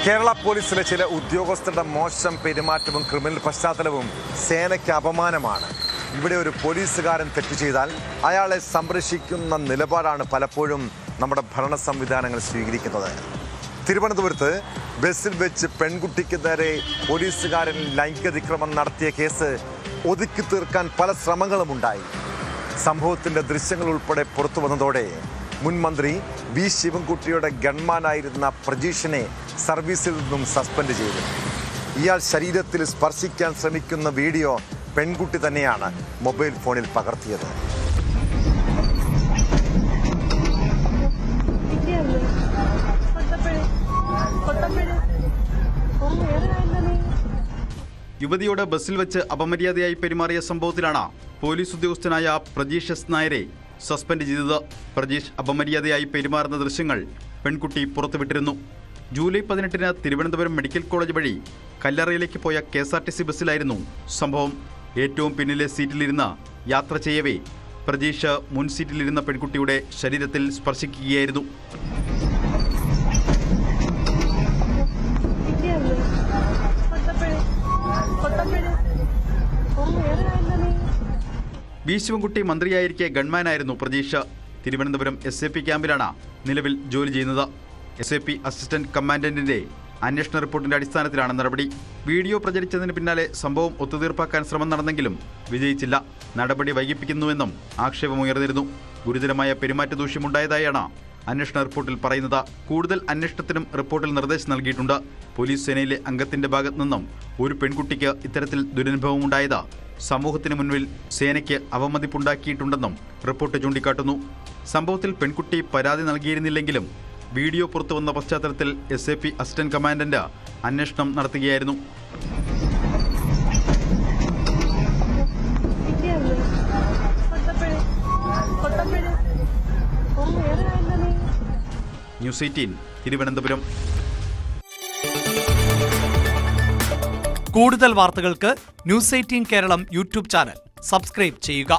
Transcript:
കേരള പോലീസിലെ ചില ഉദ്യോഗസ്ഥരുടെ മോശം പെരുമാറ്റവും ക്രിമിനൽ പശ്ചാത്തലവും സേനയ്ക്ക് അപമാനമാണ്. ഇവിടെ ഒരു പോലീസുകാരൻ തെറ്റ് ചെയ്താൽ അയാളെ സംരക്ഷിക്കുന്ന നിലപാടാണ് പലപ്പോഴും നമ്മുടെ ഭരണ സംവിധാനങ്ങൾ സ്വീകരിക്കുന്നത്. തിരുവനന്തപുരത്ത് ബസ്സിൽ വെച്ച് പെൺകുട്ടിക്ക് നേരെ പോലീസുകാരൻ ലൈംഗികതിക്രമം നടത്തിയ കേസ് ഒതുക്കി തീർക്കാൻ പല ശ്രമങ്ങളും ഉണ്ടായി. സംഭവത്തിൻ്റെ ദൃശ്യങ്ങൾ ഉൾപ്പെടെ പുറത്തു വന്നതോടെ മുൻ മന്ത്രി വി ശിവൻകുട്ടിയുടെ ഗൺമാനായിരുന്ന പ്രജീഷിനെ സർവീസിൽ നിന്നും സസ്പെൻഡ് ചെയ്തു. ഇയാൾ ശരീരത്തിൽ സ്പർശിക്കാൻ ശ്രമിക്കുന്ന വീഡിയോ പെൺകുട്ടി തന്നെയാണ് മൊബൈൽ ഫോണിൽ പകർത്തിയത്. യുവതിയോട് ബസ്സിൽ വെച്ച് അപമര്യാദയായി പെരുമാറിയ സംഭവത്തിലാണ് പോലീസ് ഉദ്യോഗസ്ഥനായ പ്രജീഷ് എസ് നായരെ സസ്പെൻഡ് ചെയ്തത്. പ്രജീഷ് അപമര്യാദയായി പെരുമാറുന്ന ദൃശ്യങ്ങൾ പെൺകുട്ടി പുറത്തുവിട്ടിരുന്നു. ജൂലൈ 18-ന് തിരുവനന്തപുരം മെഡിക്കൽ കോളേജ് വഴി കല്ലറയിലേക്ക് പോയ KSRTC ബസ്സിലായിരുന്നു സംഭവം. ഏറ്റവും പിന്നിലെ സീറ്റിലിരുന്ന് യാത്ര ചെയ്യവേ പ്രജീഷ് മുൻ സീറ്റിലിരുന്ന പെൺകുട്ടിയുടെ ശരീരത്തിൽ സ്പർശിക്കുകയായിരുന്നു. വി ശിവൻകുട്ടി മന്ത്രിയായിരിക്കെ ഗൺമാനായിരുന്നു പ്രജീഷ്. തിരുവനന്തപുരം SAP ക്യാമ്പിലാണ് നിലവിൽ ജോലി ചെയ്യുന്നത്. SAP അസിസ്റ്റന്റ് കമാൻഡന്റിന്റെ അന്വേഷണ റിപ്പോർട്ടിന്റെ അടിസ്ഥാനത്തിലാണ് നടപടി. വീഡിയോ പ്രചരിച്ചതിന് പിന്നാലെ സംഭവം ഒത്തുതീർപ്പാക്കാൻ ശ്രമം നടന്നെങ്കിലും വിജയിച്ചില്ല. നടപടി വൈകിപ്പിക്കുന്നുവെന്നും ആക്ഷേപമുയർന്നിരുന്നു. ഗുരുതരമായ പെരുമാറ്റ ദൂഷ്യമുണ്ടായതായാണ് അന്വേഷണ റിപ്പോർട്ടിൽ പറയുന്നത്. കൂടുതൽ അന്വേഷണത്തിനും റിപ്പോർട്ടിൽ നിർദ്ദേശം നൽകിയിട്ടുണ്ട്. പോലീസ് സേനയിലെ അംഗത്തിന്റെ ഭാഗത്തു നിന്നും ഒരു പെൺകുട്ടിക്ക് ഇത്തരത്തിൽ ദുരനുഭവമുണ്ടായത് സമൂഹത്തിന് മുൻപിൽ സേനയ്ക്ക് അവമതിപ്പുണ്ടാക്കിയിട്ടുണ്ടെന്നും റിപ്പോർട്ട് ചൂണ്ടിക്കാട്ടുന്നു. സംഭവത്തിൽ പെൺകുട്ടി പരാതി നൽകിയിരുന്നില്ലെങ്കിലും വീഡിയോ പുറത്തുവന്ന പശ്ചാത്തലത്തിൽ SAP അസിസ്റ്റന്റ് കമാൻഡന്റ് അന്വേഷണം നടത്തുകയായിരുന്നു. ന്യൂസ് 18 തിരുവനന്തപുരം. കൂടുതൽ വാർത്തകൾക്ക് news 18 Keralam YouTube channel subscribe ചെയ്യുക.